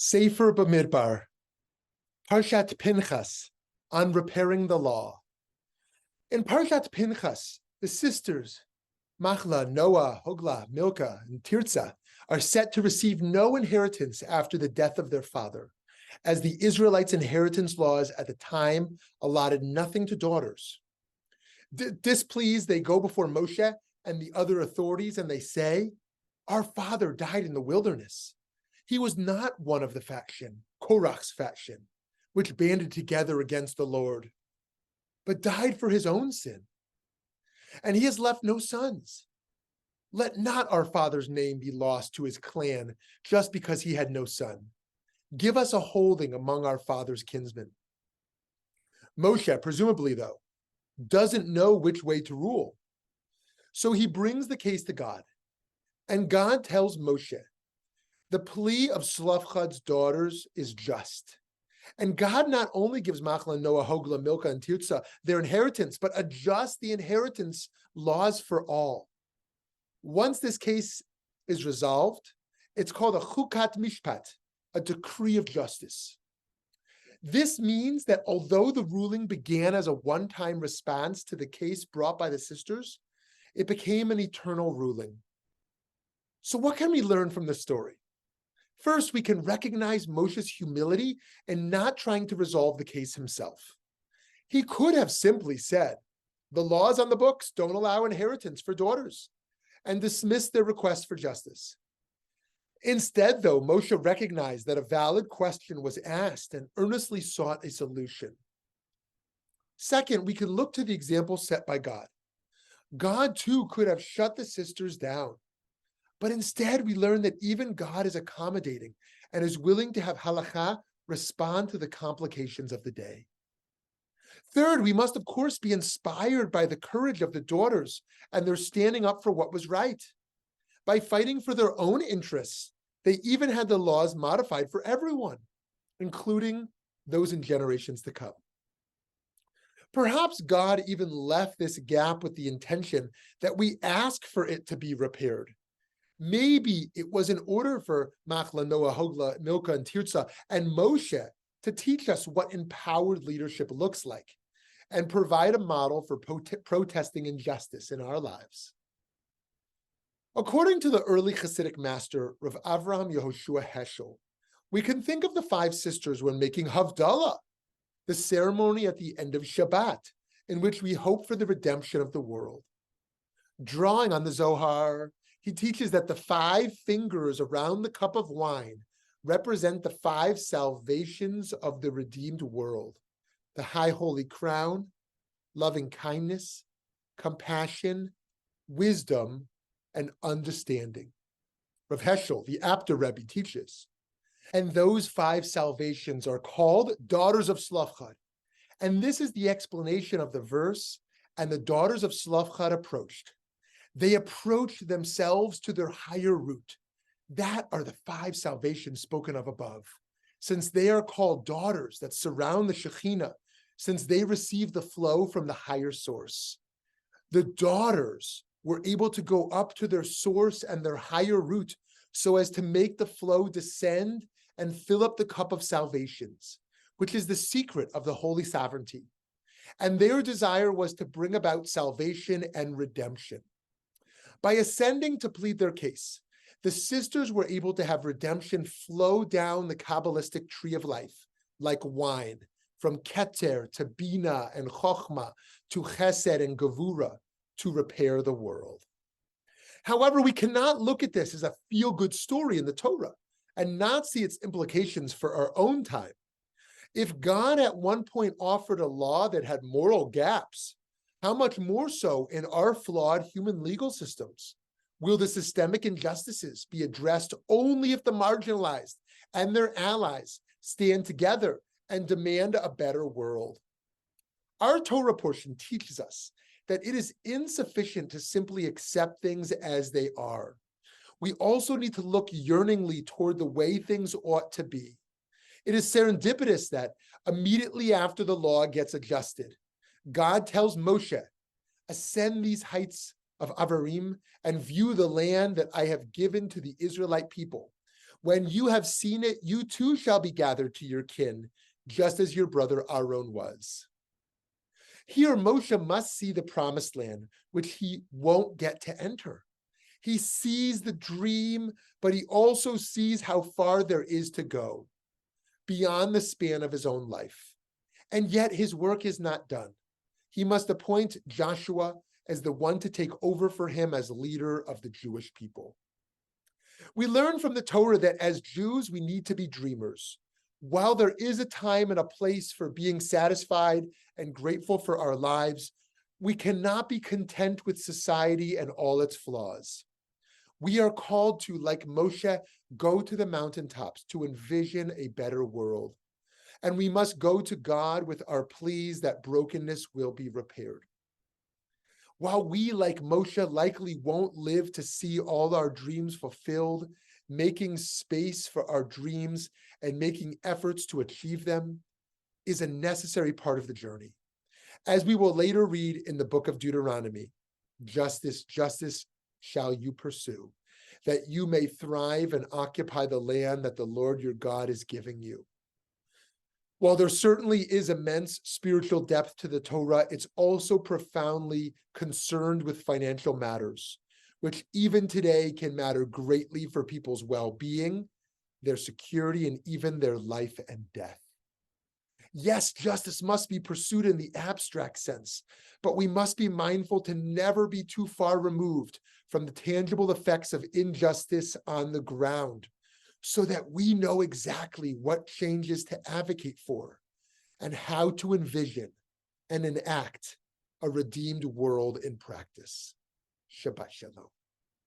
Sefer Bamidbar, Parshat Pinchas, on repairing the law. In Parshat Pinchas, the sisters, Machla, Noah, Hogla, Milcah, and Tirzah, are set to receive no inheritance after the death of their father, as the Israelites' inheritance laws at the time allotted nothing to daughters. Displeased, they go before Moshe and the other authorities, and they say, "Our father died in the wilderness. He was not one of the faction, Korach's faction, which banded together against the Lord, but died for his own sin. And he has left no sons. Let not our father's name be lost to his clan just because he had no son. Give us a holding among our father's kinsmen." Moshe, presumably though, doesn't know which way to rule. So he brings the case to God. And God tells Moshe, the plea of Slavchad's daughters is just. And God not only gives Machla, Noah, Hogla, Milcah, and Tirzah their inheritance, but adjusts the inheritance laws for all. Once this case is resolved, it's called a chukat mishpat, a decree of justice. This means that although the ruling began as a one-time response to the case brought by the sisters, it became an eternal ruling. So what can we learn from this story? First, we can recognize Moshe's humility in not trying to resolve the case himself. He could have simply said, the laws on the books don't allow inheritance for daughters, and dismissed their request for justice. Instead, though, Moshe recognized that a valid question was asked and earnestly sought a solution. Second, we can look to the example set by God. God, too, could have shut the sisters down. But instead, we learn that even God is accommodating and is willing to have halakha respond to the complications of the day. Third, we must, of course, be inspired by the courage of the daughters and their standing up for what was right. By fighting for their own interests, they even had the laws modified for everyone, including those in generations to come. Perhaps God even left this gap with the intention that we ask for it to be repaired. Maybe it was in order for Machla, Noah, Hogla, Milcah, and Tirzah, and Moshe to teach us what empowered leadership looks like and provide a model for protesting injustice in our lives. According to the early Hasidic master, Rav Avraham Yehoshua Heschel, we can think of the five sisters when making Havdalah, the ceremony at the end of Shabbat, in which we hope for the redemption of the world. Drawing on the Zohar, he teaches that the five fingers around the cup of wine represent the five salvations of the redeemed world: the high holy crown, loving kindness, compassion, wisdom, and understanding. Rav Heschel, the Apter Rebbe, teaches, and those five salvations are called daughters of Slavchad. And this is the explanation of the verse, and the daughters of Slavchad approached. They approached themselves to their higher root. That are the five salvations spoken of above, since they are called daughters that surround the Shekhinah, since they receive the flow from the higher source. The daughters were able to go up to their source and their higher root so as to make the flow descend and fill up the cup of salvations, which is the secret of the holy sovereignty. And their desire was to bring about salvation and redemption. By ascending to plead their case, the sisters were able to have redemption flow down the Kabbalistic tree of life, like wine, from Keter to Bina and Chochma to Chesed and Gevura, to repair the world. However, we cannot look at this as a feel-good story in the Torah and not see its implications for our own time. If God at one point offered a law that had moral gaps, how much more so in our flawed human legal systems? Will the systemic injustices be addressed only if the marginalized and their allies stand together and demand a better world? Our Torah portion teaches us that it is insufficient to simply accept things as they are. We also need to look yearningly toward the way things ought to be. It is serendipitous that immediately after the law gets adjusted, God tells Moshe, ascend these heights of Avarim and view the land that I have given to the Israelite people, When you have seen it, you too shall be gathered to your kin, just as your brother Aaron was. Here, Moshe must see the promised land, which he won't get to enter. He sees the dream, but he also sees how far there is to go, beyond the span of his own life. And yet his work is not done. He must appoint Joshua as the one to take over for him as leader of the Jewish people. We learn from the Torah that as Jews, we need to be dreamers. While there is a time and a place for being satisfied and grateful for our lives, we cannot be content with society and all its flaws. We are called to, like Moshe, go to the mountaintops to envision a better world. And we must go to God with our pleas that brokenness will be repaired. While we, like Moshe, likely won't live to see all our dreams fulfilled, making space for our dreams and making efforts to achieve them is a necessary part of the journey. As we will later read in the book of Deuteronomy, justice shall you pursue, that you may thrive and occupy the land that the Lord your God is giving you. While there certainly is immense spiritual depth to the Torah, it's also profoundly concerned with financial matters, which even today can matter greatly for people's well-being, their security, and even their life and death. Yes, justice must be pursued in the abstract sense, but we must be mindful to never be too far removed from the tangible effects of injustice on the ground, so that we know exactly what changes to advocate for and how to envision and enact a redeemed world in practice. Shabbat Shalom.